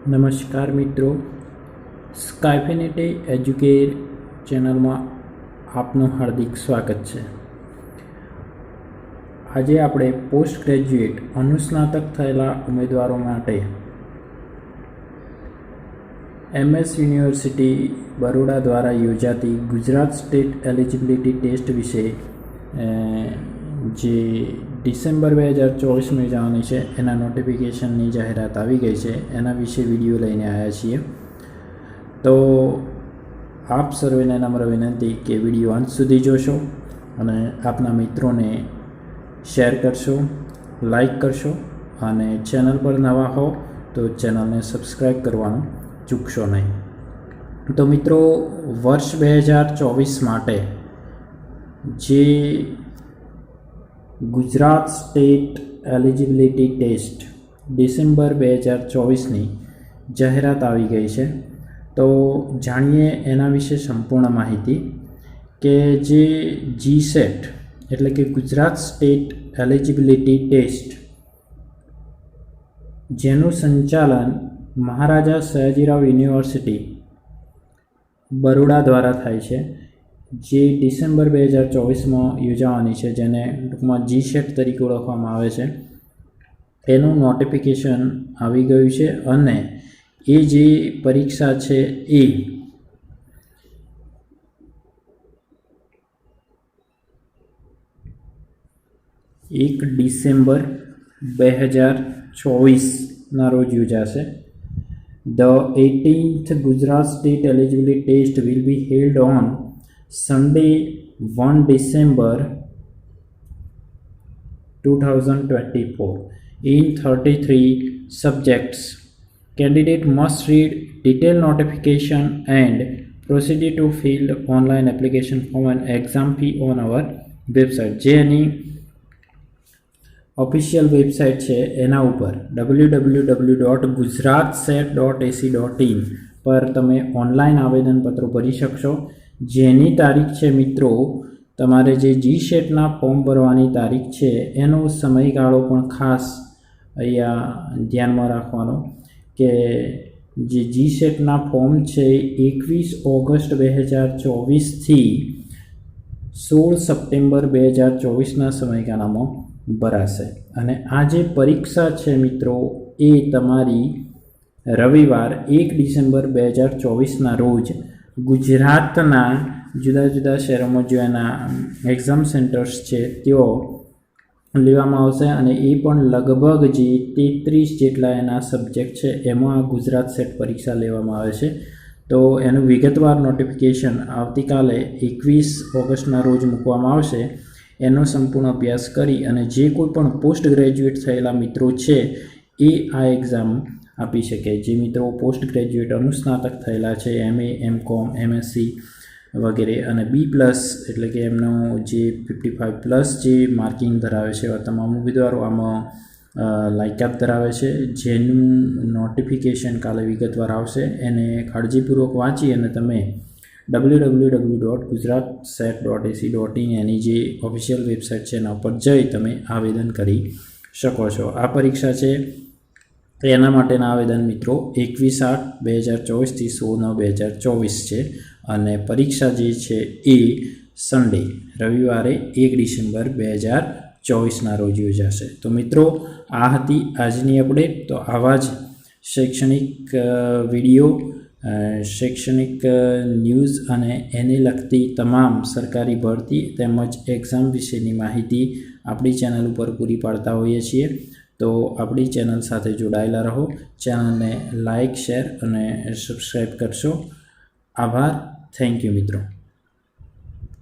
નમસ્કાર મિત્રો, સ્કાયફિનિટી એજ્યુકેર ચેનલમાં આપનું હાર્દિક સ્વાગત છે। આજે આપણે પોસ્ટ ગ્રેજ્યુએટ અનુસ્નાતક થયેલા ઉમેદવારો માટે MS યુનિવર્સિટી બરોડા દ્વારા યોજાતી ગુજરાત સ્ટેટ એલિજિબિલિટી ટેસ્ટ વિશે જે ડિસેમ્બર 2024માં યોજાવાની છે એના નોટિફિકેશનની જાહેરાત આવી ગઈ છે, એના વિશે વિડીયો લઈને આવ્યા છીએ। તો આપ સર્વેને નમ્ર વિનંતી કે વિડીયો અંત સુધી જોશો અને આપના મિત્રોને શેર કરશો, લાઈક કરશો અને ચેનલ પર નવા હો તો ચેનલને સબસ્ક્રાઈબ કરવાનું ચૂકશો નહીં। તો મિત્રો, વર્ષ 2024 માટે જે Gujarat state eligibility test December 2024ની જાહેરાત આવી ગઈ છે। તો જાણીએ એના વિશે સંપૂર્ણ માહિતી કે જે GSET એટલે કે ગુજરાત સ્ટેટ એલિજિબિલિટી ટેસ્ટ જેનું સંચાલન મહારાજા સયાજીરાવ યુનિવર્સિટી બરોડા દ્વારા થાય છે, જે ડિસેમ્બર 2024માં યોજાવાની છે, જેને ટૂંકમાં GSET તરીકે ઓળખવામાં આવે છે, એનું નોટિફિકેશન આવી ગયું છે અને એ જે પરીક્ષા છે એ 1 ડિસેમ્બર 2024ના રોજ યોજાશે। The 18th Gujarat State Eligibility Test will be held on Sunday 1 December 2024 in 33 subjects. Candidate must read detailed notification and proceed to fill online application form and exam fee on our website. જેની official website છે એના ઉપર www.gujaratset.ac.in પર તમે online આવેદનપત્રો ભરી શકશો, જેની તારીખ છે મિત્રો, તમારે જે GSETના ફોર્મ ભરવાની તારીખ છે એનો સમયગાળો પણ ખાસ અહીંયા ધ્યાનમાં રાખવાનો કે જે GSETના ફોર્મ છે 21 ઓગસ્ટ 2024થી 16 સપ્ટેમ્બર 2024ના સમયગાળામાં ભરાશે। અને આ જે પરીક્ષા છે મિત્રો એ તમારી રવિવાર 1 ડિસેમ્બર 2024ના રોજ ગુજરાતના જુદા જુદા શહેરોમાં જો એના એક્ઝામ સેન્ટર્સ છે તેઓ લેવામાં આવશે અને એ પણ લગભગ જે 33 જેટલા એના સબ્જેક્ટ છે એમાં ગુજરાત સેટ પરીક્ષા લેવામાં આવે છે। તો એનું વિગતવાર નોટિફિકેશન આવતીકાલે 21 ઓગસ્ટના રોજ મૂકવામાં આવશે। એનો સંપૂર્ણ અભ્યાસ કરી અને જે કોઈ પણ પોસ્ટ ગ્રેજ્યુએટ થયેલા મિત્રો છે એ આ એક્ઝામ આપી શકે। જે મિત્રો પોસ્ટ ગ્રેજ્યુએટ અનુસ્નાતક થયેલા છે, MA, MCOM, MSc વગેરે અને B+ એટલે કે એમનો જે 55+ જે માર્કિંગ ધરાવે છે એવા તમામ ઉમેદવારો આમાં લાયકાત ધરાવે છે, જેનું નોટિફિકેશન કાલે વિગતવાર આવશે। એને કાળજીપૂર્વક વાંચી અને તમે www.gujaratset.ac.in એની જે ઓફિશિયલ વેબસાઇટ છે એના ઉપર જઈ તમે આવેદન કરી શકો છો। આ પરીક્ષા છે એના માટેના આવેદન મિત્રો 21/8/2024થી 16/9/2024 છે અને પરીક્ષા જે છે એ સન્ડે રવિવારે 1 ડિસેમ્બર 2024ના રોજ યોજાશે। તો મિત્રો, આ હતી આજની અપડેટ। તો આવા જ શૈક્ષણિક વિડીયો, શૈક્ષણિક ન્યૂઝ અને એને લગતી તમામ સરકારી ભરતી તેમજ એક્ઝામ વિશેની માહિતી આપણી ચેનલ ઉપર પૂરી પાડતા હોઈએ છીએ। તો આપણી ચેનલ સાથે જોડાયેલા રહો, ચેનલને લાઇક, શેર અને સબસ્ક્રાઈબ કરશો। આભાર, થેન્ક યુ મિત્રો।